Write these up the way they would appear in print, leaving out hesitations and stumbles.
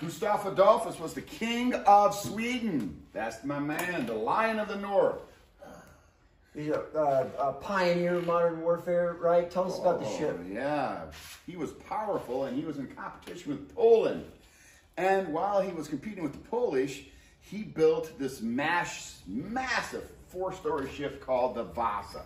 Gustav Adolphus was the king of Sweden. That's my man, the Lion of the North. He's a pioneer of modern warfare, right? Tell us about the ship. Yeah, he was powerful, and he was in competition with Poland. And while he was competing with the Polish, he built this massive four-story ship called the Vasa.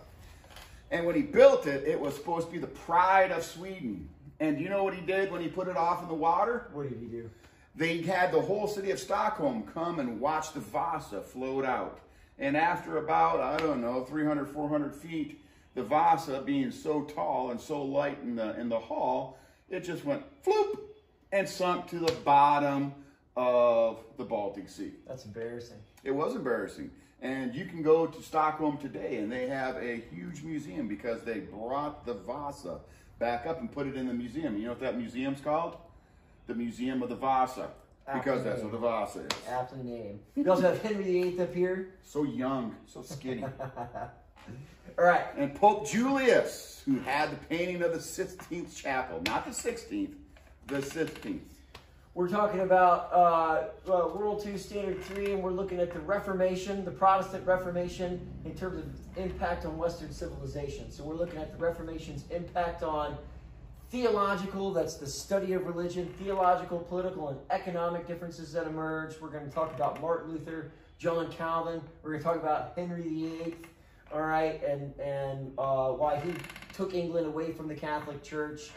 And when he built it, it was supposed to be the pride of Sweden. And do you know what he did when he put it off in the water? What did he do? They had the whole city of Stockholm come and watch the Vasa float out. And after about, I don't know, 300, 400 feet, the Vasa being so tall and so light in the hull, it just went floop and sunk to the bottom of the Baltic Sea. That's embarrassing. It was embarrassing. And you can go to Stockholm today and they have a huge museum because they brought the Vasa back up and put it in the museum. You know what that museum's called? The Museum of the Vasa. Because that's what the Vasa is. Aptly named. We also have Henry VIII up here. So young, so skinny. All right. And Pope Julius, who had the painting of the 16th chapel. Not the 16th, the 16th. We're talking about World II Standard 3, and we're looking at the Reformation, the Protestant Reformation, in terms of impact on Western civilization. So we're looking at the Reformation's impact on theological, that's the study of religion, theological, political, and economic differences that emerge. We're going to talk about Martin Luther, John Calvin. We're going to talk about Henry VIII, all right, and why he took England away from the Catholic Church.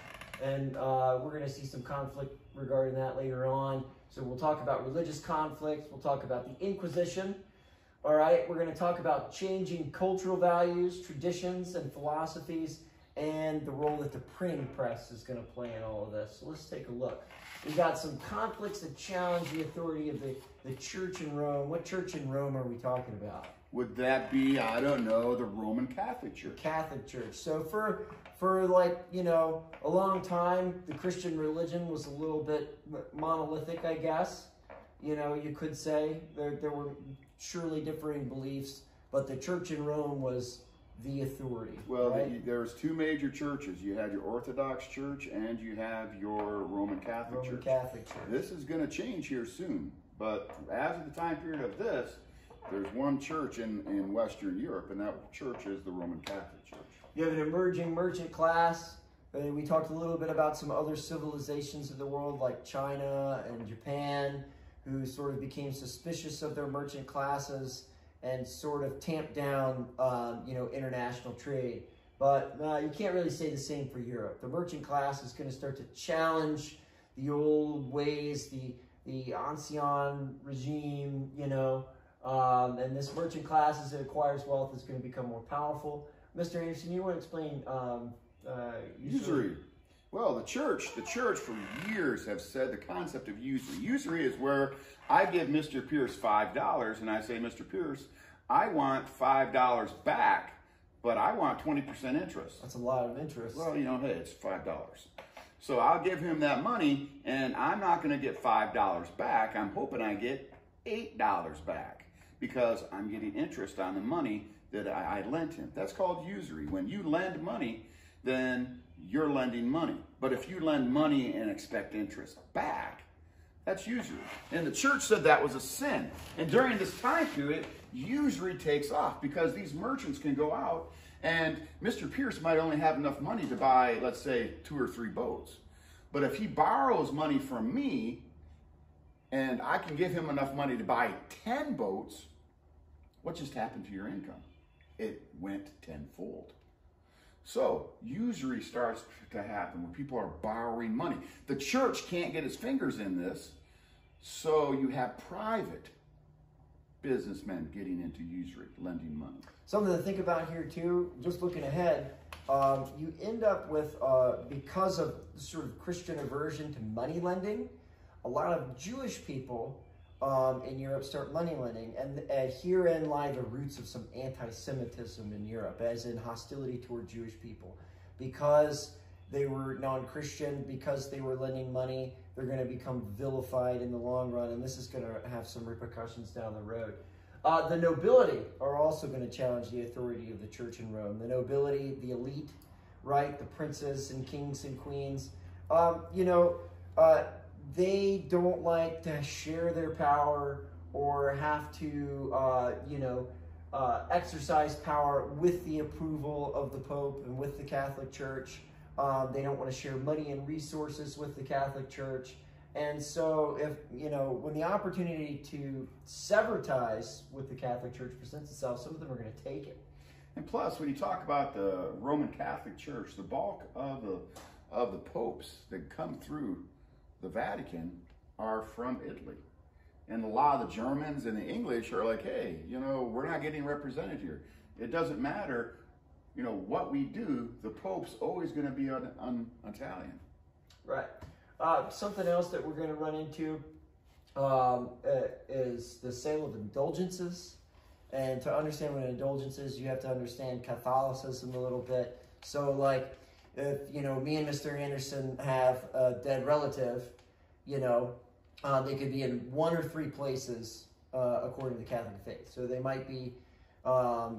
And we're going to see some conflict regarding that later on. So we'll talk about religious conflicts. We'll talk about the Inquisition. All right, we're going to talk about changing cultural values, traditions, and philosophies, and the role that the printing press is going to play in all of this. So let's take a look. We've got some conflicts that challenge the authority of the church in Rome. What church in Rome are we talking about? Would that be, I don't know, the Roman Catholic Church? Catholic Church. So for like, you know, a long time, the Christian religion was a little bit monolithic, I guess. You know, you could say there were surely differing beliefs, but the church in Rome was the authority. Well, right? There's two major churches. You have your Orthodox Church and you have your Roman Catholic Church. Catholic Church. This is going to change here soon. But as of the time period of this, there's one church in Western Europe, and that church is the Roman Catholic Church. You have an emerging merchant class. We talked a little bit about some other civilizations of the world like China and Japan, who sort of became suspicious of their merchant classes and sort of tamped down, you know, international trade. But you can't really say the same for Europe. The merchant class is going to start to challenge the old ways, the ancien regime, you know, and this merchant class, as it acquires wealth, is going to become more powerful. Mr. Anderson, you want to explain usury? Well, the church for years have said the concept of usury. Usury is where I give Mr. Pierce $5 and I say, Mr. Pierce, I want $5 back, but I want 20% interest. That's a lot of interest. Well, you know, hey, it's $5. So I'll give him that money and I'm not going to get $5 back. I'm hoping I get $8 back because I'm getting interest on the money that I lent him. That's called usury. When you lend money, then you're lending money. But if you lend money and expect interest back, that's usury. And the church said that was a sin. And during this time period, usury takes off because these merchants can go out and Mr. Pierce might only have enough money to buy, let's say, 2 or 3 boats. But if he borrows money from me and I can give him enough money to buy 10 boats, what just happened to your income? It went tenfold. So usury starts to happen when people are borrowing money. The church can't get its fingers in this, so you have private businessmen getting into usury, lending money. Something to think about here too, just looking ahead, you end up with, because of sort of Christian aversion to money lending, a lot of Jewish people in Europe start money lending, and herein lie the roots of some anti-Semitism in Europe, as in hostility toward Jewish people. Because they were non-Christian, because they were lending money, they're going to become vilified in the long run, and this is going to have some repercussions down the road. The nobility are also going to challenge the authority of the church in Rome. The nobility, the elite, right, the princes and kings and queens. You know, they don't like to share their power or have to, exercise power with the approval of the Pope and with the Catholic Church. They don't want to share money and resources with the Catholic Church. And so when the opportunity to sever ties with the Catholic Church presents itself, some of them are going to take it. And plus, when you talk about the Roman Catholic Church, the bulk of the popes that come through the Vatican are from Italy. And a lot of the Germans and the English are like, hey, we're not getting represented here. It doesn't matter, what we do, the Pope's always going to be on Italian. Right. Something else that we're going to run into is the sale of indulgences. And to understand what an indulgence is, you have to understand Catholicism a little bit. So, like, if, me and Mr. Anderson have a dead relative, they could be in one or three places according to the Catholic faith. So they might be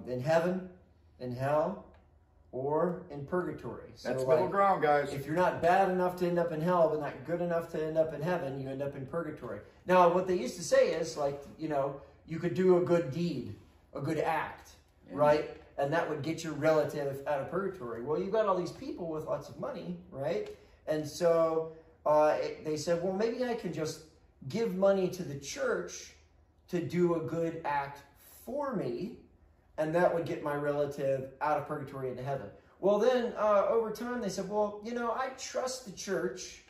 in heaven, in hell, or in purgatory. So that's middle ground, guys. If you're not bad enough to end up in hell, but not good enough to end up in heaven, you end up in purgatory. Now, what they used to say is, you could do a good deed, a good act, right? And that would get your relative out of purgatory. Well, you've got all these people with lots of money, right? And so they said, well, maybe I can just give money to the church to do a good act for me, and that would get my relative out of purgatory into heaven. Well, then over time they said, well, I trust the church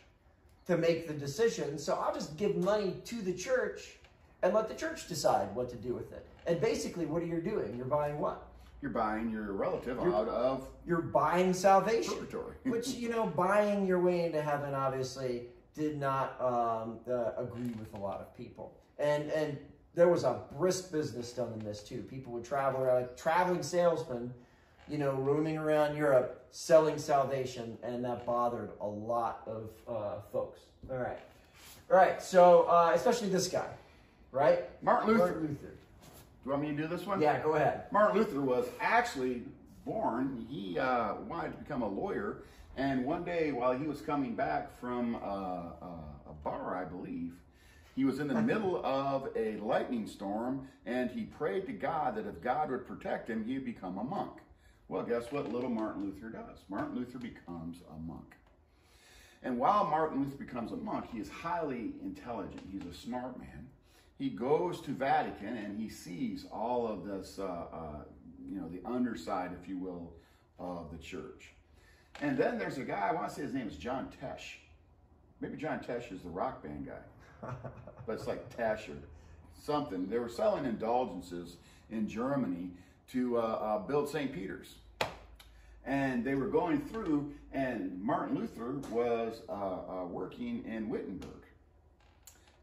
to make the decision, so I'll just give money to the church and let the church decide what to do with it. And basically, what are you doing? You're buying what? You're buying your relative out of... You're buying salvation. Purgatory. Which, buying your way into heaven obviously did not agree with a lot of people. And there was a brisk business done in this too. People would travel around, like traveling salesmen, roaming around Europe, selling salvation, and that bothered a lot of folks. All right. So, especially this guy, right? Martin Luther. Martin Luther. Do you want me to do this one? Yeah, go ahead. Martin Luther was actually born. He wanted to become a lawyer. And one day while he was coming back from a bar, I believe, he was in the middle of a lightning storm, and he prayed to God that if God would protect him, he'd become a monk. Well, guess what little Martin Luther does? Martin Luther becomes a monk. And while Martin Luther becomes a monk, he is highly intelligent. He's a smart man. He goes to Vatican and he sees all of this, the underside, if you will, of the church. And then there's a guy, I want to say his name is John Tesh. Maybe John Tesh is the rock band guy. But it's like Tesh or something. They were selling indulgences in Germany to build St. Peter's. And they were going through, and Martin Luther was working in Wittenberg.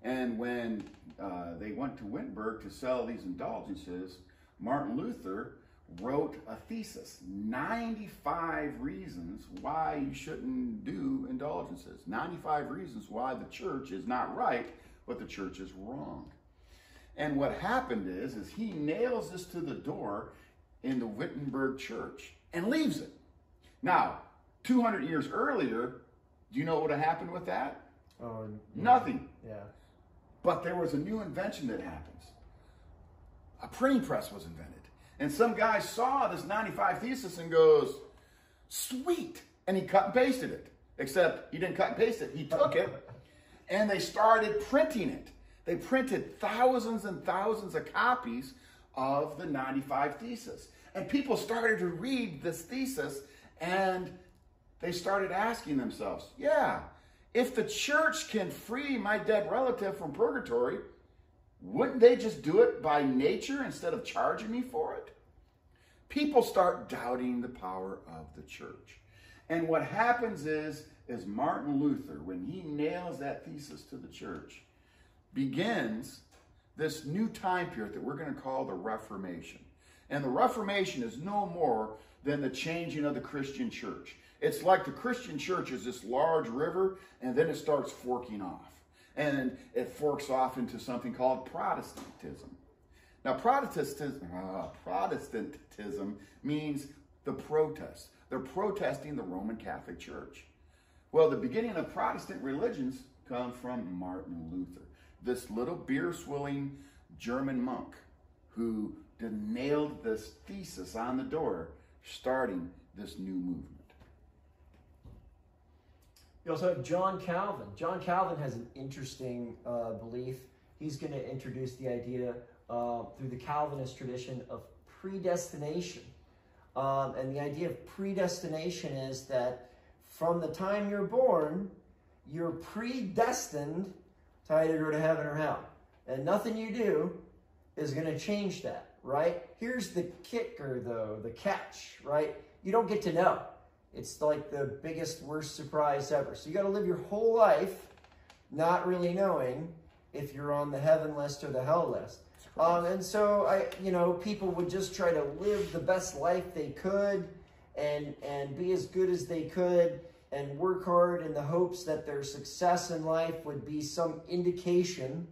And when they went to Wittenberg to sell these indulgences, Martin Luther wrote a thesis, 95 reasons why you shouldn't do indulgences, 95 reasons why the church is not right, but the church is wrong. And what happened is he nails this to the door in the Wittenberg church and leaves it. Now, 200 years earlier, do you know what would have happened with that? Oh, nothing. Yeah. But there was a new invention that happens. A printing press was invented. And some guy saw this 95 thesis and goes, sweet. And he cut and pasted it. Except he didn't cut and paste it. He took it and they started printing it. They printed thousands and thousands of copies of the 95 thesis. And people started to read this thesis and they started asking themselves, yeah, if the church can free my dead relative from purgatory, wouldn't they just do it by nature instead of charging me for it? People start doubting the power of the church. And what happens is Martin Luther, when he nails that thesis to the church, begins this new time period that we're going to call the Reformation. And the Reformation is no more than the changing of the Christian church. It's like the Christian church is this large river, and then it starts forking off. And it forks off into something called Protestantism. Now, Protestantism means the protest. They're protesting the Roman Catholic Church. Well, the beginning of Protestant religions comes from Martin Luther, this little beer-swilling German monk who nailed this thesis on the door, starting this new movement. You also have John Calvin. John Calvin has an interesting belief. He's going to introduce the idea through the Calvinist tradition of predestination. And the idea of predestination is that from the time you're born, you're predestined to either go to heaven or hell. And nothing you do is going to change that, right? Here's the kicker, though, the catch, right? You don't get to know. It's like the biggest, worst surprise ever. So you got to live your whole life not really knowing if you're on the heaven list or the hell list. And so people would just try to live the best life they could and be as good as they could and work hard in the hopes that their success in life would be some indication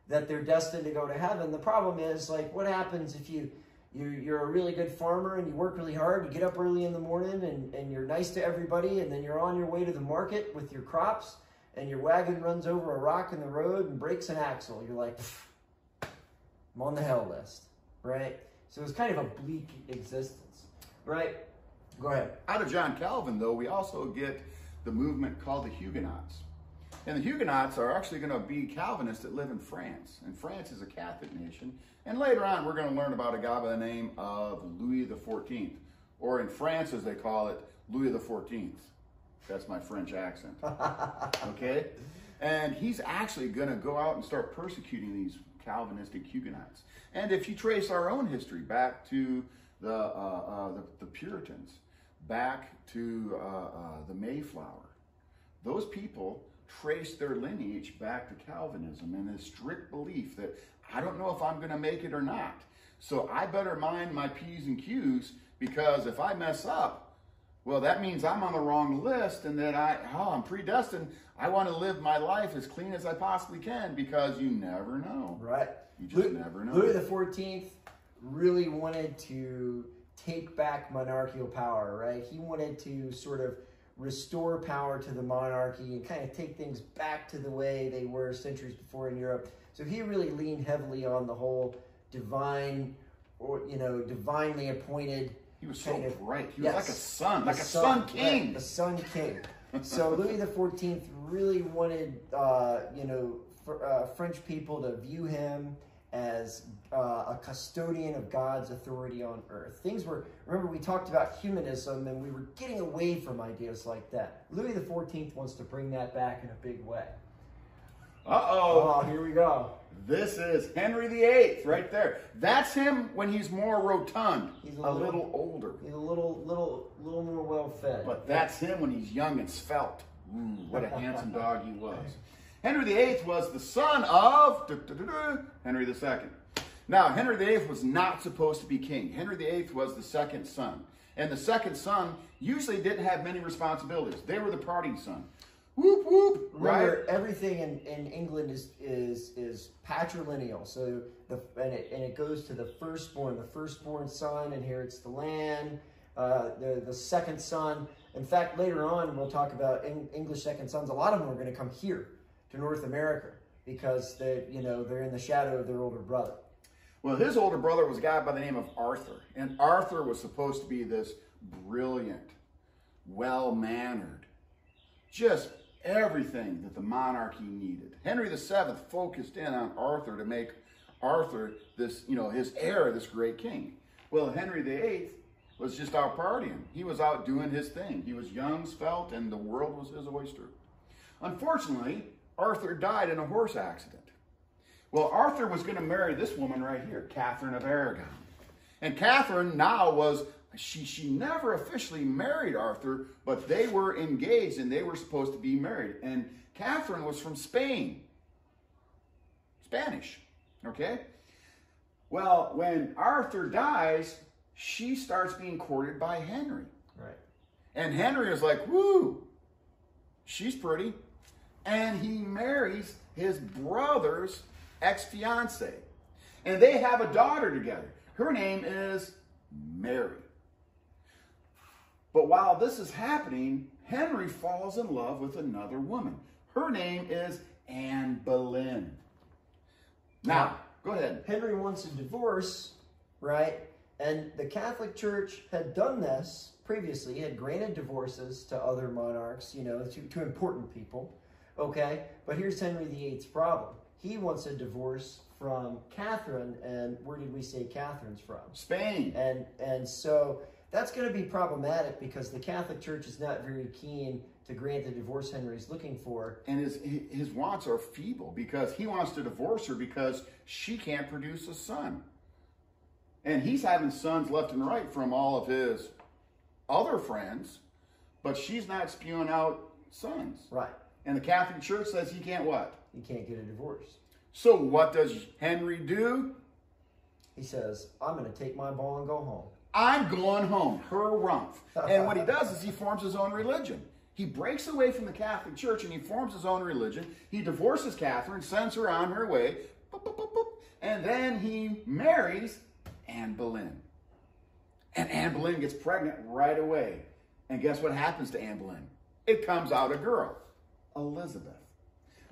that they're destined to go to heaven. The problem is, like, what happens if you're a really good farmer and you work really hard, you get up early in the morning and you're nice to everybody, and then you're on your way to the market with your crops and your wagon runs over a rock in the road and breaks an axle. You're like, I'm on the hell list, right? So it's kind of a bleak existence, right? Go ahead. Out of John Calvin, though, we also get the movement called the Huguenots. And the Huguenots are actually going to be Calvinists that live in France. And France is a Catholic nation. And later on, we're going to learn about a guy by the name of Louis XIV. Or in France, as they call it, Louis XIV. That's my French accent. Okay? And he's actually going to go out and start persecuting these Calvinistic Huguenots. And if you trace our own history back to the Puritans, back to the Mayflower, those people traced their lineage back to Calvinism and this strict belief that I don't know if I'm going to make it or not. So I better mind my P's and Q's, because if I mess up, well, that means I'm on the wrong list and that I'm predestined. I want to live my life as clean as I possibly can, because you never know. Right. You just never know. Louis XIV really wanted to take back monarchical power, right? He wanted to sort of restore power to the monarchy and kind of take things back to the way they were centuries before in Europe. So he really leaned heavily on the whole divine, or divinely appointed. He was so bright. He was like a sun, like a sun king. Right, the sun king. So Louis XIV really wanted, French people to view him as a custodian of God's authority on earth. Remember we talked about humanism and we were getting away from ideas like that. Louis XIV wants to bring that back in a big way. Uh-oh. Oh, here we go. This is Henry VIII right there. That's him when he's more rotund. He's a little older. He's a little more well-fed. But that's him when he's young and svelte. What a handsome dog he was. Henry VIII was the son of Henry II. Now, Henry VIII was not supposed to be king. Henry VIII was the second son. And the second son usually didn't have many responsibilities. They were the parting son. Whoop, whoop, Remember, right? everything in England is patrilineal. So it goes to the firstborn. The firstborn son inherits the land. The second son. In fact, later on we'll talk about English second sons. A lot of them are going to come here to North America because they're in the shadow of their older brother. Well, his older brother was a guy by the name of Arthur. And Arthur was supposed to be this brilliant, well-mannered, just everything that the monarchy needed. Henry VII focused in on Arthur to make Arthur this, his heir, this great king. Well, Henry VIII was just out partying. He was out doing his thing. He was young, svelte, and the world was his oyster. Unfortunately, Arthur died in a horse accident. Well, Arthur was going to marry this woman right here, Catherine of Aragon. And Catherine now she never officially married Arthur, but they were engaged and they were supposed to be married. And Catherine was from Spain. Spanish, okay? Well, when Arthur dies, she starts being courted by Henry. Right. And Henry is like, woo, she's pretty. And he marries his brother's ex-fiancée. And they have a daughter together. Her name is Mary. But while this is happening, Henry falls in love with another woman. Her name is Anne Boleyn. Now, go ahead. Henry wants a divorce, right? And the Catholic Church had done this previously, had granted divorces to other monarchs, you know, to important people, okay? But here's Henry VIII's problem. He wants a divorce from Catherine, and where did we say Catherine's from? Spain. And so that's going to be problematic because the Catholic Church is not very keen to grant the divorce Henry's looking for. And his wants are feeble because he wants to divorce her because she can't produce a son. And he's having sons left and right from all of his other friends, but she's not spewing out sons. Right. And the Catholic Church says he can't what? He can't get a divorce. So what does Henry do? He says, I'm going to take my ball and go home. I'm going home. Harumph. And what he does is he forms his own religion. He breaks away from the Catholic Church and he forms his own religion. He divorces Catherine, sends her on her way, boop, boop, boop, boop, and then he marries Anne Boleyn. And Anne Boleyn gets pregnant right away. And guess what happens to Anne Boleyn? It comes out a girl, Elizabeth.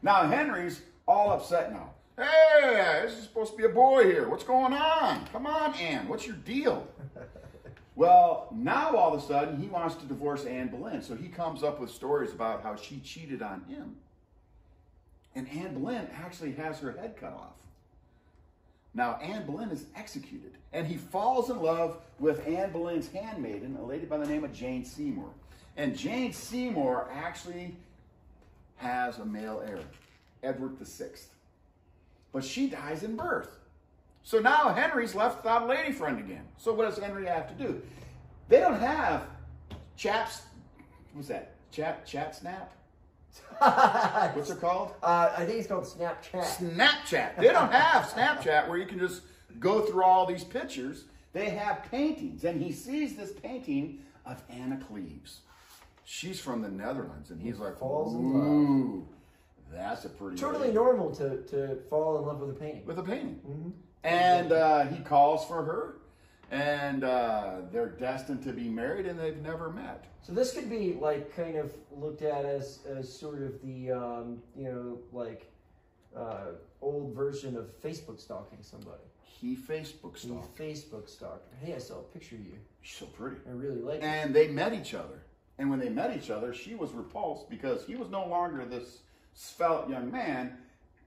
Now Henry's all upset now. Hey, this is supposed to be a boy here. What's going on? Come on, Anne. What's your deal? Well, now all of a sudden he wants to divorce Anne Boleyn. So he comes up with stories about how she cheated on him. And Anne Boleyn actually has her head cut off. Now Anne Boleyn is executed. And he falls in love with Anne Boleyn's handmaiden, a lady by the name of Jane Seymour. And Jane Seymour actually has a male heir, Edward VI. But she dies in birth. So now Henry's left without a lady friend again. So what does Henry have to do? They don't have what's that? Chat snap? What's it called? I think it's called Snapchat. Snapchat. They don't have Snapchat where you can just go through all these pictures. They have paintings. And he sees this painting of Anna Cleves. She's from the Netherlands. And he's like, falls in ooh, that's a pretty totally lady. Normal to fall in love with a painting. With a painting. Mm-hmm. And he calls for her, and they're destined to be married, and they've never met. So this could be like kind of looked at as sort of the old version of Facebook stalking somebody. He Facebook stalked. He Facebook stalked her. Hey, I saw a picture of you. She's so pretty. I really like it. And they met each other. And when they met each other, she was repulsed because he was no longer this svelte young man.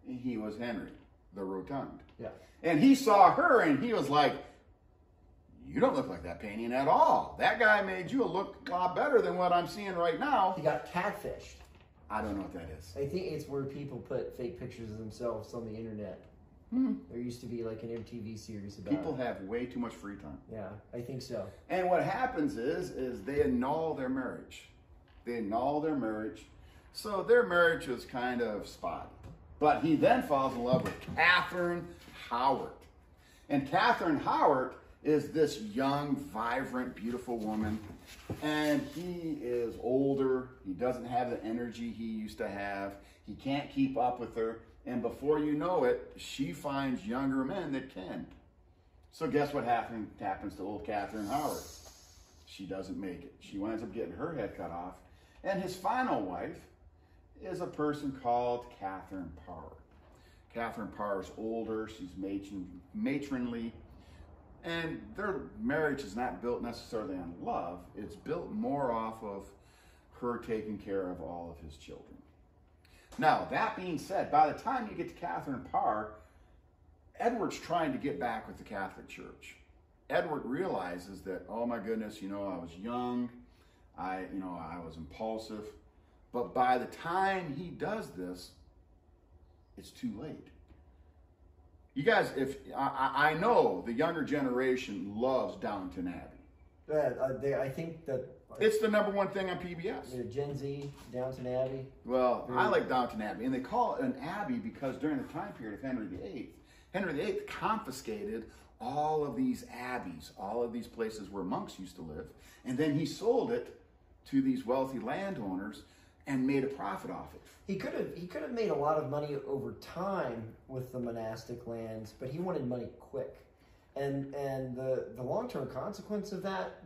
He was Henry, the rotund. Yeah. And he saw her and he was like, you don't look like that painting at all. That guy made you look a lot better than what I'm seeing right now. He got catfished. I don't know what that is. I think it's where people put fake pictures of themselves on the internet. There used to be like an MTV series about People have way too much free time. Yeah, I think so. And what happens is they annul their marriage. They annul their marriage. So their marriage is kind of spotty. But he then falls in love with Catherine Howard. And Catherine Howard is this young, vibrant, beautiful woman. And he is older. He doesn't have the energy he used to have. He can't keep up with her. And before you know it, she finds younger men that can. So guess what happens to old Catherine Howard? She doesn't make it. She winds up getting her head cut off. And his final wife is a person called Catherine Parr. Catherine Parr is older. She's matronly. And their marriage is not built necessarily on love. It's built more off of her taking care of all of his children. Now, that being said, by the time you get to Catherine Parr, Edward's trying to get back with the Catholic Church. Edward realizes that, oh my goodness, I was young, I was impulsive, but by the time he does this, it's too late. You guys, I know the younger generation loves Downton Abbey. I think that it's the #1 thing on PBS. Gen Z, Downton Abbey. Well, I like Downton Abbey, and they call it an abbey because during the time period of Henry VIII confiscated all of these abbeys, all of these places where monks used to live, and then he sold it to these wealthy landowners and made a profit off it. He could have made a lot of money over time with the monastic lands, but he wanted money quick. And the long-term consequence of that,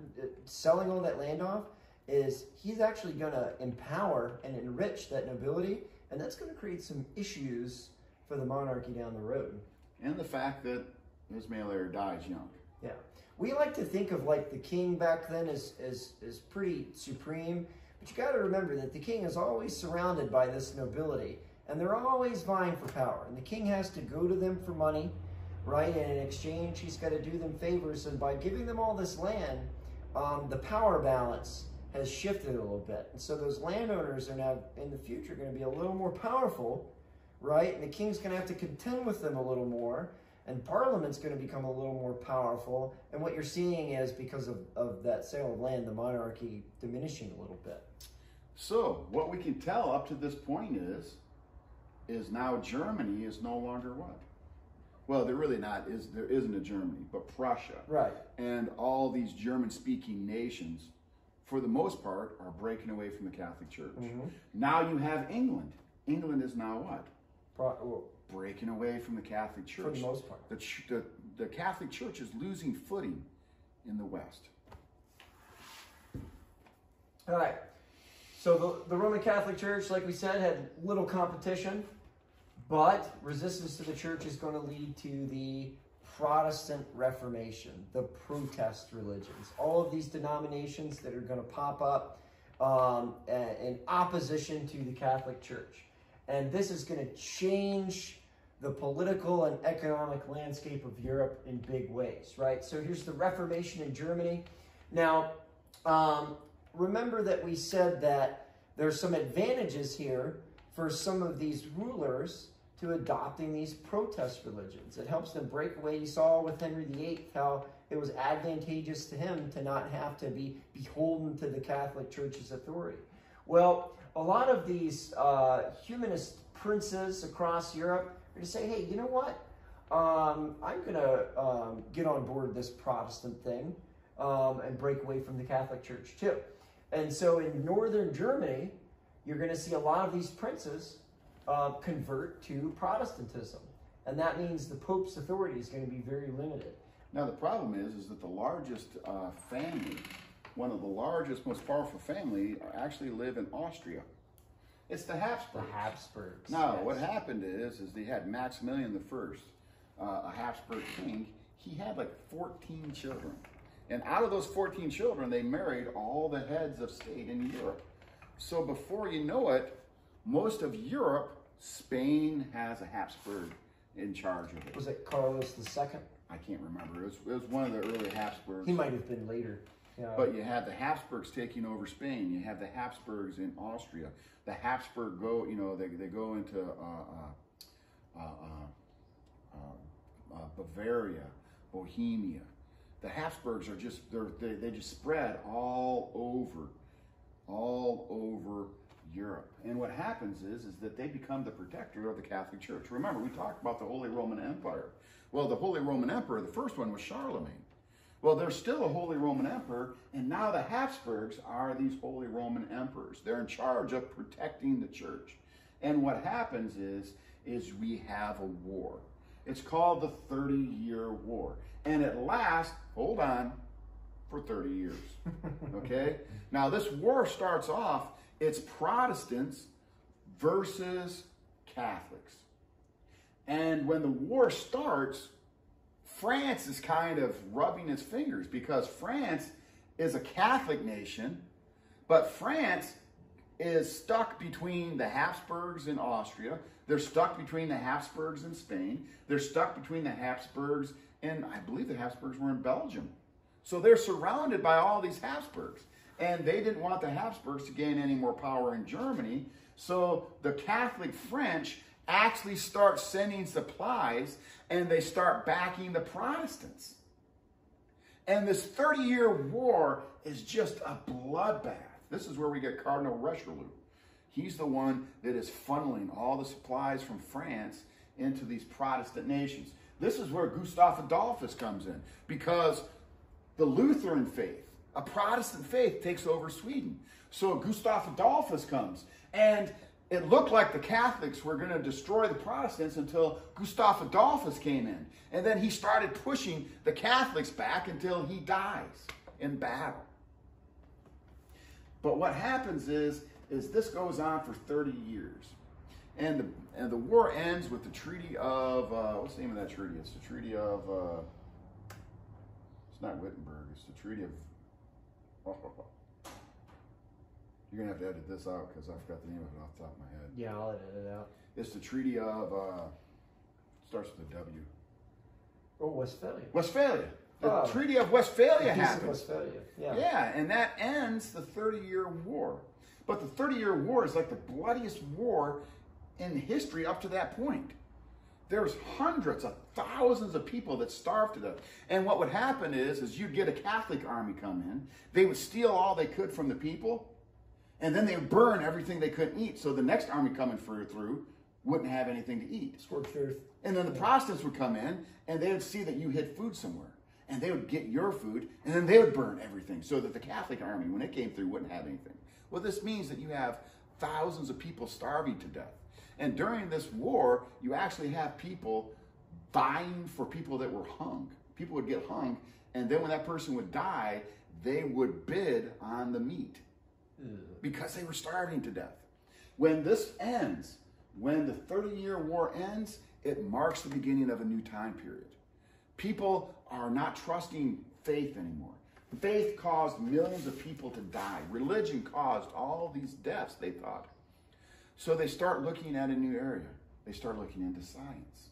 selling all that land off, is he's actually going to empower and enrich that nobility And that's going to create some issues for the monarchy down the road. And the fact that his male heir dies young. Yeah. We like to think of like the king back then as pretty supreme, but you got to remember that the king is always surrounded by this nobility, and they're always vying for power. And the king has to go to them for money, right? And in exchange, he's got to do them favors. And by giving them all this land, the power balance has shifted a little bit. And so those landowners are now, in the future, going to be a little more powerful, right? And the king's going to have to contend with them a little more. And Parliament's going to become a little more powerful. And what you're seeing is, because of that sale of land, the monarchy diminishing a little bit. So what we can tell up to this point is now Germany is no longer what? Well, there isn't a Germany, but Prussia. Right. And all these German-speaking nations, for the most part, are breaking away from the Catholic Church. Mm-hmm. Now you have England. England is now what? Well, breaking away from the Catholic Church. for the most part. The Catholic Church is losing footing in the West. All right. So the Roman Catholic Church, like we said, had little competition, but resistance to the church is going to lead to the Protestant Reformation, the Protest religions, all of these denominations that are going to pop up in opposition to the Catholic Church. And this is going to change the political and economic landscape of Europe in big ways, right? So here's the Reformation in Germany. Now, remember that we said that there's some advantages here for some of these rulers to adopting these protest religions. It helps them break away. You saw with Henry VIII how it was advantageous to him to not have to be beholden to the Catholic Church's authority. Well, a lot of these humanist princes across Europe are to say, hey, you know what? I'm going to get on board this Protestant thing and break away from the Catholic Church too. And so in northern Germany, you're going to see a lot of these princes convert to Protestantism. And that means the Pope's authority is going to be very limited. Now the problem is that the largest family, one of the largest, most powerful family, actually live in Austria. It's the Habsburgs. The Habsburgs. Now, yes. what happened is they had Maximilian I, a Habsburg king. He had like 14 children. And out of those 14 children, they married all the heads of state in Europe. So before you know it, most of Europe, Spain has a Habsburg in charge of it. Was it Carlos II? I can't remember. It was one of the early Habsburgs. He might have been later. Yeah. But you had the Habsburgs taking over Spain. You have the Habsburgs in Austria. The Habsburg go, they go into Bavaria, Bohemia. The Habsburgs are they just spread all over Europe. And what happens is that they become the protector of the Catholic Church. Remember, we talked about the Holy Roman Empire. Well, the Holy Roman Emperor, the first one was Charlemagne. Well, there's still a Holy Roman Emperor, and now the Habsburgs are these Holy Roman Emperors. They're in charge of protecting the church. And what happens is we have a war. It's called the 30-Year War. And it lasts, hold on, for 30 years. Okay? Now, this war starts off, it's Protestants versus Catholics. And when the war starts, France is kind of rubbing its fingers because France is a Catholic nation, but France is stuck between the Habsburgs in Austria. They're stuck between the Habsburgs in Spain. They're stuck between the Habsburgs, and I believe the Habsburgs were in Belgium. So they're surrounded by all these Habsburgs. And they didn't want the Habsburgs to gain any more power in Germany. So the Catholic French actually start sending supplies, and they start backing the Protestants. And this 30-year war is just a bloodbath. This is where we get Cardinal Richelieu. He's the one that is funneling all the supplies from France into these Protestant nations. This is where Gustav Adolphus comes in, because the Lutheran faith, a Protestant faith, takes over Sweden. So Gustav Adolphus comes, and it looked like the Catholics were going to destroy the Protestants until Gustav Adolphus came in. And then he started pushing the Catholics back until he dies in battle. But what happens is this goes on for 30 years. And the war ends with the Treaty of, what's the name of that treaty? It's the Treaty of, it's not Wittenberg, it's the Treaty of, you're going to have to edit this out because I forgot the name of it off the top of my head. Yeah, I'll edit it out. It's the Treaty of, starts with a W. Oh, Westphalia. Westphalia. The Treaty of Westphalia Peace happened. of Westphalia, yeah. Yeah, and that ends the 30-Year War. But the 30-Year War is like the bloodiest war in history up to that point. There's hundreds of thousands of people that starved to death. And what would happen is you'd get a Catholic army come in. They would steal all they could from the people, and then they would burn everything they couldn't eat. So the next army coming through wouldn't have anything to eat. Scorched earth. And then the Protestants would come in, and they would see that you hid food somewhere. And they would get your food, and then they would burn everything so that the Catholic army, when it came through, wouldn't have anything. Well, this means that you have thousands of people starving to death. And during this war, you actually have people vying for people that were hung. People would get hung, and then when that person would die, they would bid on the meat because they were starving to death. When this ends, when the 30-Year War ends, it marks the beginning of a new time period. People are not trusting faith anymore. Faith caused millions of people to die. Religion caused all these deaths, they thought. So they start looking at a new area. They start looking into science.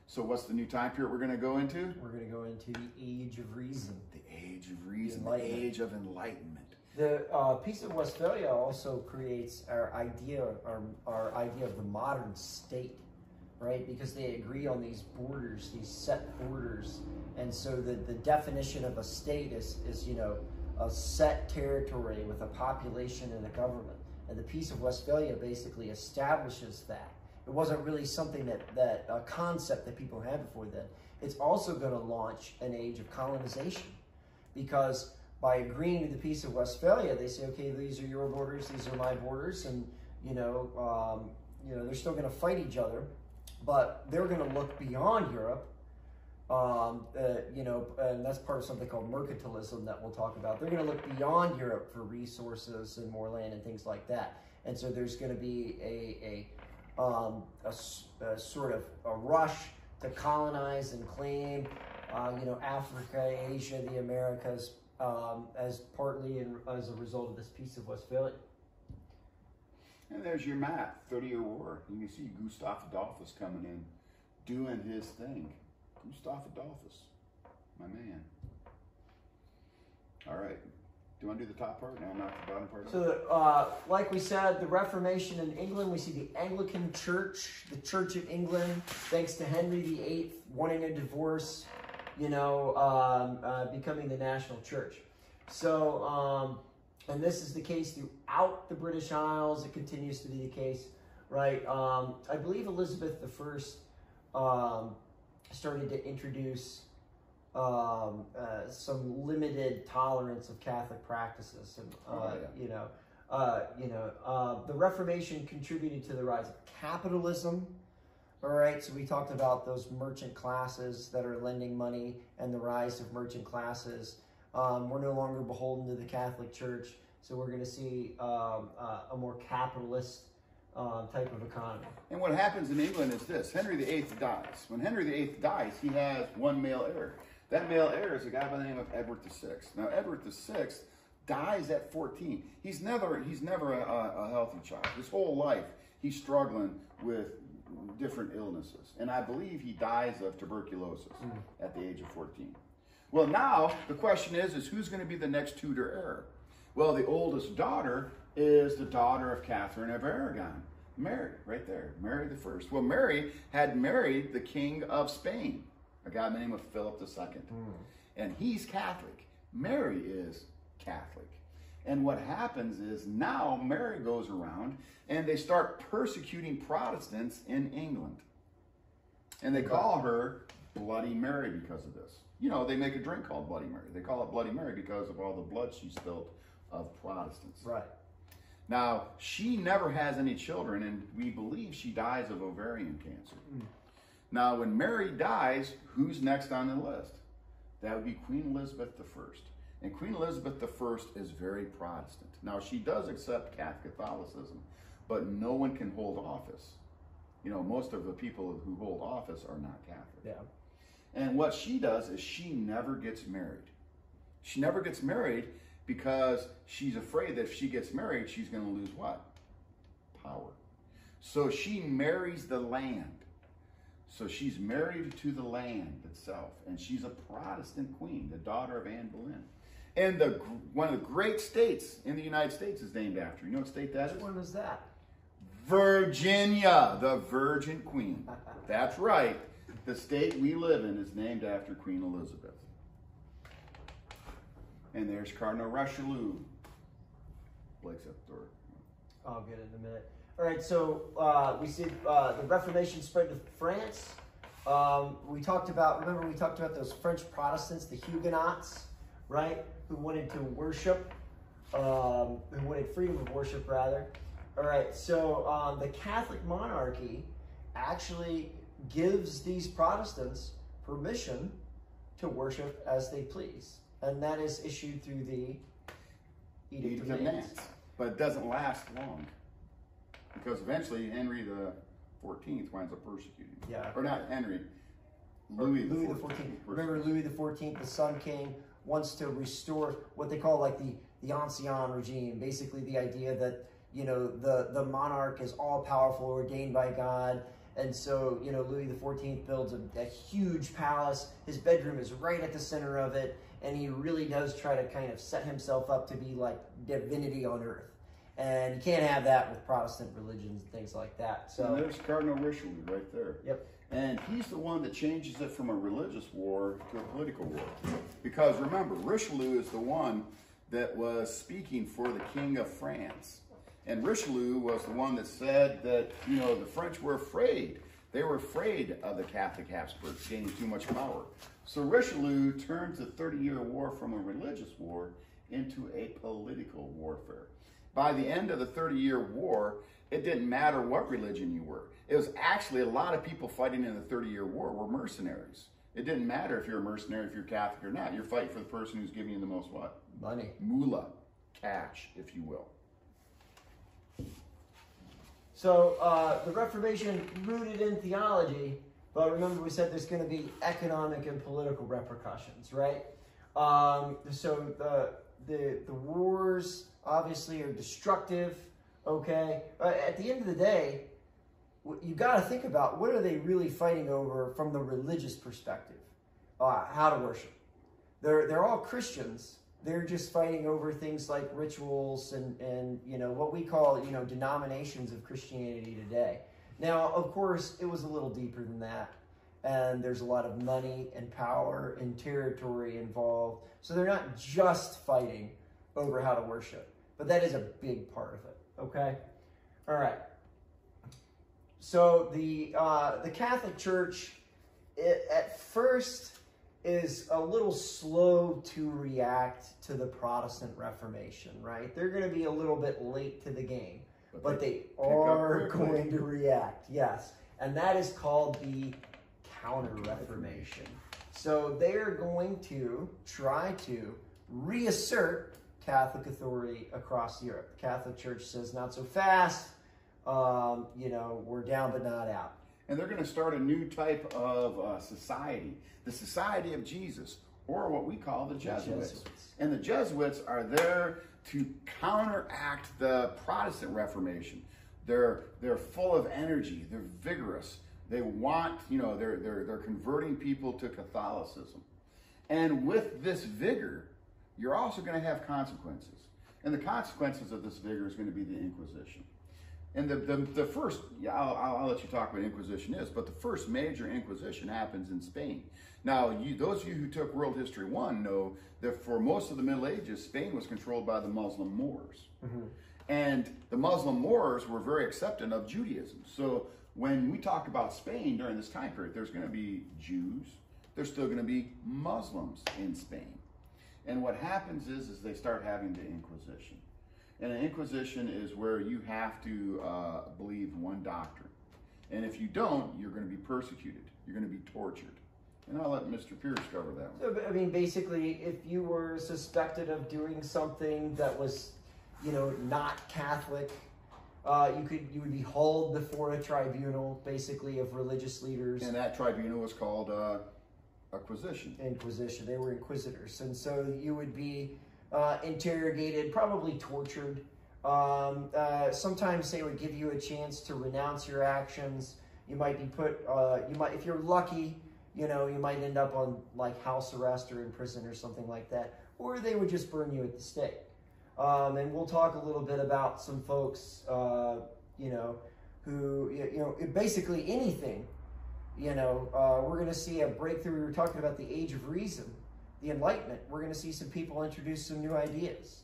So what's the new time period we're going to go into? We're going to go into the Age of Reason. The Age of Reason, the Age of Enlightenment. The Peace of Westphalia also creates our idea of the modern state, right? Because they agree on these borders, these set borders. And so the definition of a state is a set territory with a population and a government. And the Peace of Westphalia basically establishes that. It wasn't really something a concept that people had before then. It's also going to launch an age of colonization, because by agreeing to the Peace of Westphalia, they say, okay, these are your borders, these are my borders, and they're still going to fight each other, but they're going to look beyond Europe. And that's part of something called mercantilism that we'll talk about. They're going to look beyond Europe for resources and more land and things like that. And so there's going to be a sort of a rush to colonize and claim, Africa, Asia, the Americas, as partly as a result of this Peace of Westphalia. And there's your map, 30-Year War. You can see Gustav Adolphus coming in, doing his thing. Gustav Adolphus, my man. All right. Do you want to do the top part? Now I'm not the bottom part. So, like we said, the Reformation in England, we see the Anglican Church, the Church of England, thanks to Henry VIII wanting a divorce, becoming the national church. So, and this is the case throughout the British Isles. It continues to be the case, right? I believe Elizabeth I started to introduce some limited tolerance of Catholic practices, and the Reformation contributed to the rise of capitalism. All right, so we talked about those merchant classes that are lending money and the rise of merchant classes. We're no longer beholden to the Catholic Church, so we're going to see a more capitalist type of economy. And what happens in England is this: Henry VIII dies. When Henry VIII dies, he has one male heir. That male heir is a guy by the name of Edward VI. Now, Edward VI dies at 14. He's never a healthy child. His whole life, he's struggling with different illnesses. And I believe he dies of tuberculosis at the age of 14. Well, now, the question is who's going to be the next Tudor heir? Well, the oldest daughter is the daughter of Catherine of Aragon, Mary, right there, Mary the First. Well, Mary had married the King of Spain, a guy by the name of Philip II. And he's Catholic. Mary is Catholic. And what happens is now Mary goes around and they start persecuting Protestants in England. And they call her Bloody Mary because of this. They make a drink called Bloody Mary. They call it Bloody Mary because of all the blood she spilled of Protestants. Right. Now, she never has any children, and we believe she dies of ovarian cancer. Now, when Mary dies, who's next on the list? That would be Queen Elizabeth I. And Queen Elizabeth I is very Protestant. Now, she does accept Catholicism, but no one can hold office You know, most of the people who hold office are not Catholic. Yeah. And what she does is she never gets married. She never gets married because she's afraid that if she gets married, she's going to lose what? Power. So she marries the land. So she's married to the land itself. And she's a Protestant queen, the daughter of Anne Boleyn. And one of the great states in the United States is named after her. You know what state that is? Which one was that? Virginia, the Virgin Queen. That's right. The state we live in is named after Queen Elizabeth. And there's Cardinal Richelieu. Blake's up the door. I'll get it in a minute. All right, so we see the Reformation spread to France. We talked about those French Protestants, the Huguenots, right, who wanted to worship, who wanted freedom of worship, rather. All right, so the Catholic monarchy actually gives these Protestants permission to worship as they please. And that is issued through the Edict of Nantes. But it doesn't last long. Because eventually Henry the 14th winds up persecuting. Yeah. Or not Henry, Louis the 14th. Remember Louis the 14th, the Sun King, wants to restore what they call like the ancien regime. Basically the idea that, you know, the monarch is all powerful, ordained by God. And so, you know, Louis the 14th builds a huge palace. His bedroom is right at the center of it. And he really does try to kind of set himself up to be like divinity on earth. And you can't have that with Protestant religions and things like that. So and there's Cardinal Richelieu right there. Yep. And he's the one that changes it from a religious war to a political war. Because remember, Richelieu is the one that was speaking for the King of France. And Richelieu was the one that said that, you know, the French were afraid. They were afraid of the Catholic Habsburgs gaining too much power. So Richelieu turned the 30-year war from a religious war into a political warfare. By the end of the 30-year war, it didn't matter what religion you were. It was actually a lot of people fighting in the 30-year war were mercenaries. It didn't matter if you're a mercenary, if you're Catholic or not. You're fighting for the person who's giving you the most what? Money. Moolah, cash, if you will. So the Reformation rooted in theology, but remember we said there's going to be economic and political repercussions, right? So the wars obviously are destructive, okay? But at the end of the day, you got to think about what are they really fighting over from the religious perspective? How to worship. They're all Christians. They're just fighting over things like rituals and you know what we call, you know, denominations of Christianity today. Now, of course, it was a little deeper than that, and there's a lot of money and power and territory involved. So they're not just fighting over how to worship, but that is a big part of it. Okay, all right. So the Catholic Church, at first, is a little slow to react to the Protestant Reformation, right? They're going to be a little bit late to the game, but they are going to react, yes. And that is called the Counter-Reformation. So they are going to try to reassert Catholic authority across Europe. The Catholic Church says, not so fast, you know, we're down but not out. And they're going to start a new type of society, the Society of Jesus, or what we call the Jesuits. And the Jesuits are there to counteract the Protestant Reformation. They're full of energy. They're vigorous. They want, you know, they're converting people to Catholicism. And with this vigor, you're also going to have consequences. And the consequences of this vigor is going to be the Inquisition. And the first, yeah, I'll let you talk what Inquisition is, but the first major Inquisition happens in Spain. Now, those of you who took World History 1 know that for most of the Middle Ages, Spain was controlled by the Muslim Moors. Mm-hmm. And the Muslim Moors were very accepting of Judaism. So when we talk about Spain during this time period, there's going to be Jews, there's still going to be Muslims in Spain. And what happens is they start having the Inquisition. And an Inquisition is where you have to believe one doctrine. And if you don't, you're going to be persecuted. You're going to be tortured. And I'll let Mr. Pierce cover that one. So, I mean, basically, if you were suspected of doing something that was, you know, not Catholic, You would be hauled before a tribunal, basically, of religious leaders. And that tribunal was called Inquisition. Inquisition. They were inquisitors, and so you would be interrogated, probably tortured. Sometimes they would give you a chance to renounce your actions. You might be put. If you're lucky, you might end up on like house arrest or in prison or something like that, or they would just burn you at the stake. And we'll talk a little bit about some folks, who, basically anything, we're going to see a breakthrough. We were talking about the Age of Reason, the Enlightenment. We're going to see some people introduce some new ideas.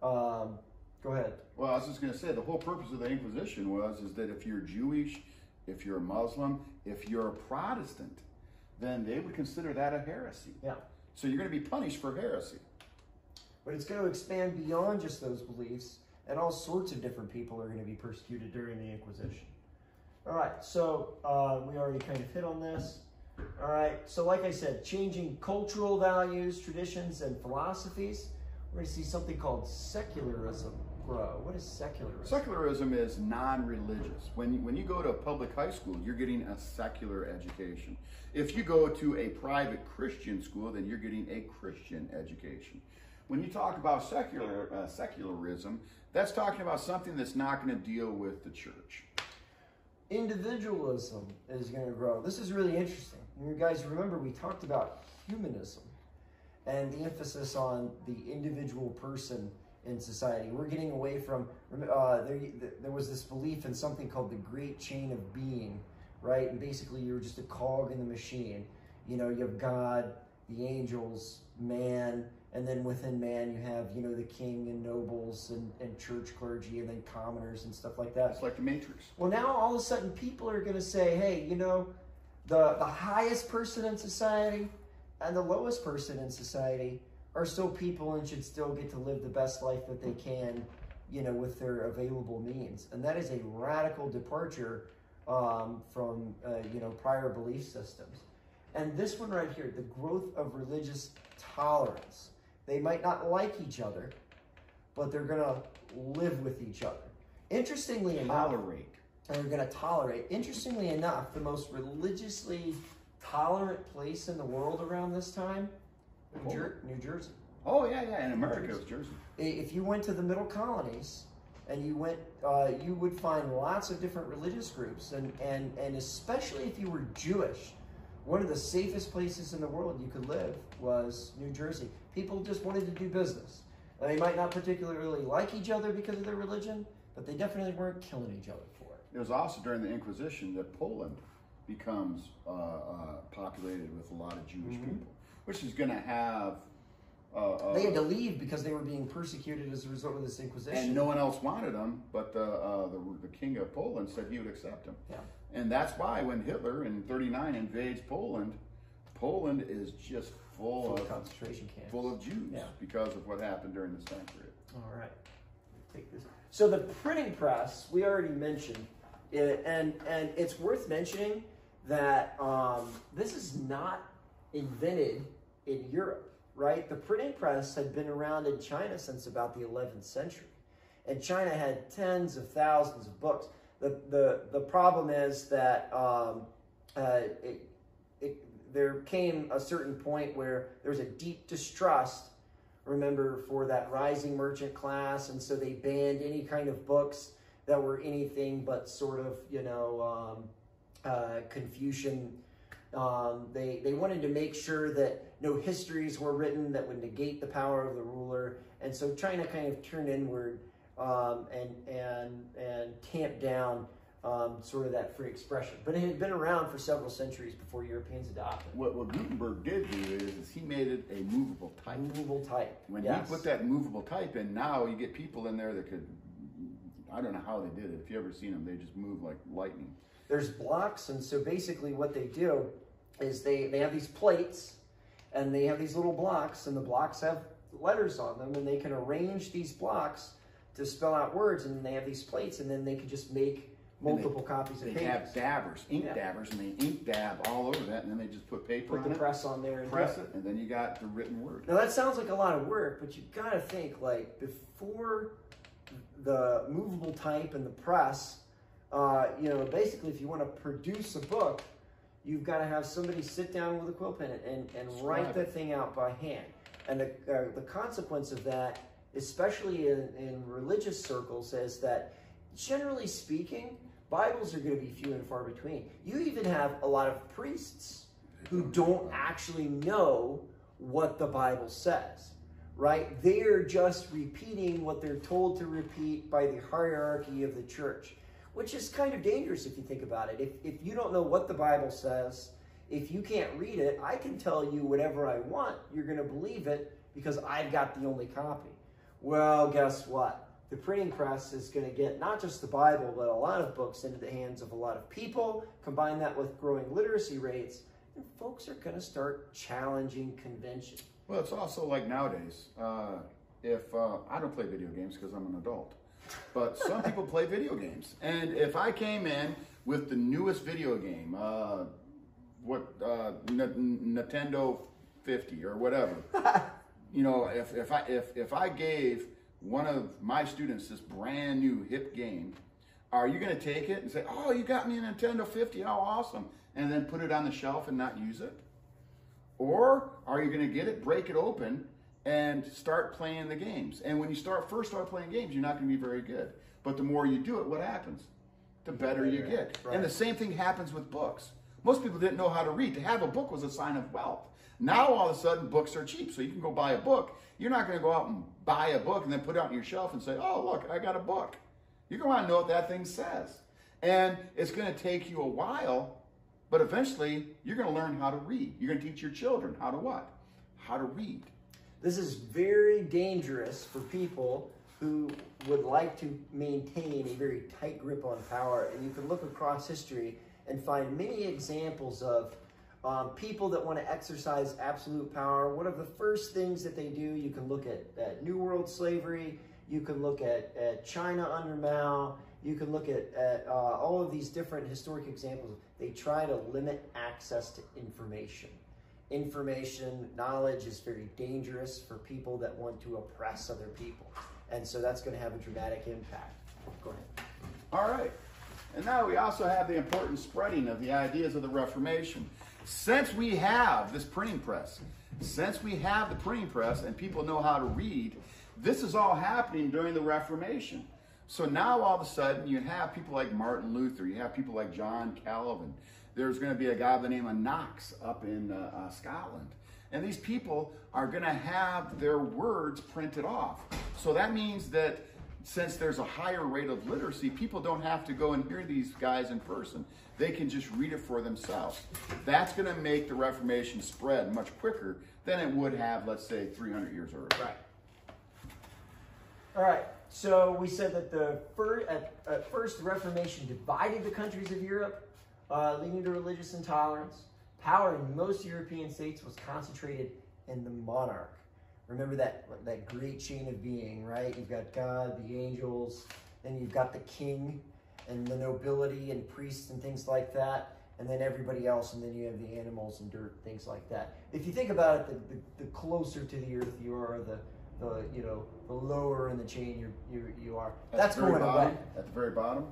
Go ahead. Well, I was just going to say, the whole purpose of the Inquisition is that if you're Jewish, if you're a Muslim, if you're a Protestant, then they would consider that a heresy. Yeah. So you're going to be punished for heresy. But it's going to expand beyond just those beliefs, and all sorts of different people are going to be persecuted during the Inquisition. All right, so we already kind of hit on this. All right, so like I said, changing cultural values, traditions, and philosophies. We're going to see something called secularism grow. What is secularism? Secularism is non-religious. When you go to a public high school, you're getting a secular education. If you go to a private Christian school, then you're getting a Christian education. When you talk about secularism, that's talking about something that's not going to deal with the church. Individualism is going to grow. This is really interesting. You guys remember we talked about humanism and the emphasis on the individual person in society. We're getting away from, there was this belief in something called the great chain of being, right? And basically you're just a cog in the machine. You have God, the angels, man, and then within man you have, the king and nobles and church clergy and then commoners and stuff like that. It's like the Matrix. Well, now all of a sudden people are going to say, hey, the highest person in society and the lowest person in society are still people and should still get to live the best life that they can, with their available means. And that is a radical departure from, prior belief systems. And this one right here, the growth of religious tolerance. They might not like each other, but they're going to live with each other. Interestingly enough, they're going to tolerate. Interestingly enough, the most religiously tolerant place in the world around this time, New Jersey. Oh, yeah. In America, it's Jersey. If you went to the middle colonies and you went, you would find lots of different religious groups. And especially if you were Jewish, one of the safest places in the world you could live was New Jersey. People just wanted to do business. They might not particularly like each other because of their religion, but they definitely weren't killing each other for it. It was also during the Inquisition that Poland becomes populated with a lot of Jewish people, which is going to have... they had to leave because they were being persecuted as a result of this Inquisition. And no one else wanted them, but the king of Poland said he would accept them. Yeah. And that's why when Hitler in '39 invades Poland, Poland is just full of concentration camps, full of Jews, because of what happened during this time period. All right, take this. So the printing press we already mentioned, and it's worth mentioning that this is not invented in Europe, right? The printing press had been around in China since about the 11th century, and China had tens of thousands of books. The problem is that there came a certain point where there was a deep distrust, remember, for that rising merchant class, and so they banned any kind of books that were anything but sort of, Confucian. They wanted to make sure that no histories were written that would negate the power of the ruler, and so China kind of turned inward and tamped down sort of that free expression. But it had been around for several centuries before Europeans adopted it. What Gutenberg did do is he made it a movable type. Movable type. When he put that movable type in, now you get people in there that could, I don't know how they did it. If you ever seen them, they just move like lightning. There's blocks, and so basically what they do is they have these plates, and they have these little blocks, and the blocks have letters on them, and they can arrange these blocks to spell out words, and then they have these plates, and then they can just make multiple copies of paper. They have dabbers, ink dabbers, and they ink dab all over that, and then they just put paper on it. Put the press on there. And press it, and then you got the written word. Now that sounds like a lot of work, but you got to think, like, before the movable type and the press, you know, basically if you want to produce a book, you've got to have somebody sit down with a quill pen and write that thing out by hand. And the consequence of that, especially in religious circles, is that generally speaking, Bibles are going to be few and far between. You even have a lot of priests who don't actually know what the Bible says, right? They're just repeating what they're told to repeat by the hierarchy of the church, which is kind of dangerous if you think about it. If you don't know what the Bible says, if you can't read it, I can tell you whatever I want. You're going to believe it because I've got the only copy. Well, guess what? The printing press is going to get not just the Bible, but a lot of books into the hands of a lot of people. Combine that with growing literacy rates, and folks are going to start challenging convention. Well, it's also like nowadays, if I don't play video games because I'm an adult, but some people play video games. And if I came in with the newest video game, Nintendo 50 or whatever, you know, if I gave one of my students this brand new hip game, are you going to take it and say, oh, you got me a Nintendo 50, how awesome, and then put it on the shelf and not use it? Or are you going to get it, break it open, and start playing the games? And when you first start playing games, you're not going to be very good. But the more you do it, what happens? The better you get. Right. And the same thing happens with books. Most people didn't know how to read. To have a book was a sign of wealth. Now, all of a sudden, books are cheap. So you can go buy a book. You're not going to go out and buy a book and then put it on your shelf and say, oh, look, I got a book. You're going to want to know what that thing says. And it's going to take you a while, but eventually, you're going to learn how to read. You're going to teach your children how to what? How to read. This is very dangerous for people who would like to maintain a very tight grip on power. And you can look across history and find many examples of people that want to exercise absolute power. One of the first things that they do, you can look at New World slavery, you can look at China under Mao, you can look at all of these different historic examples. They try to limit access to information. Information, knowledge is very dangerous for people that want to oppress other people. And so that's going to have a dramatic impact. Go ahead. All right. And now we also have the important spreading of the ideas of the Reformation. Since we have this printing press, since we have the printing press and people know how to read, this is all happening during the Reformation. So now all of a sudden you have people like Martin Luther, you have people like John Calvin. There's going to be a guy by the name of Knox up in Scotland. And these people are going to have their words printed off. So that means that since there's a higher rate of literacy, people don't have to go and hear these guys in person. They can just read it for themselves. That's going to make the Reformation spread much quicker than it would have, let's say, 300 years earlier. Right. All right. So we said that at first the Reformation divided the countries of Europe, leading to religious intolerance. Power in most European states was concentrated in the monarch. Remember that great chain of being, right? You've got God, the angels, then you've got the king and the nobility and priests and things like that, and then everybody else, and then you have the animals and dirt, things like that. If you think about it, the closer to the earth you are, the lower in the chain you are. That's going away. At the very bottom?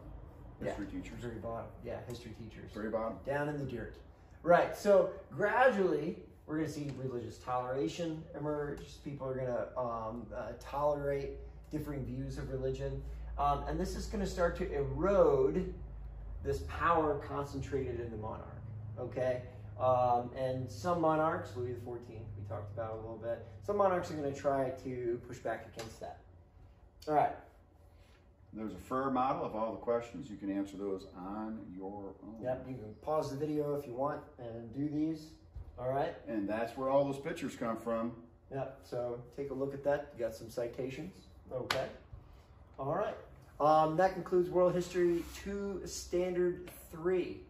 History yeah, teachers. Very bottom. Yeah, history teachers. Very bottom. Down in the dirt. Right. So gradually, we're going to see religious toleration emerge. People are going to tolerate differing views of religion. And this is going to start to erode this power concentrated in the monarch. Okay? And some monarchs, Louis XIV, we talked about a little bit, some monarchs are going to try to push back against that. All right. There's a fair model of all the questions. You can answer those on your own. Yep, you can pause the video if you want and do these. All right. And that's where all those pictures come from. Yep, so take a look at that. You got some citations. Okay. All right. That concludes World History 2 Standard 3.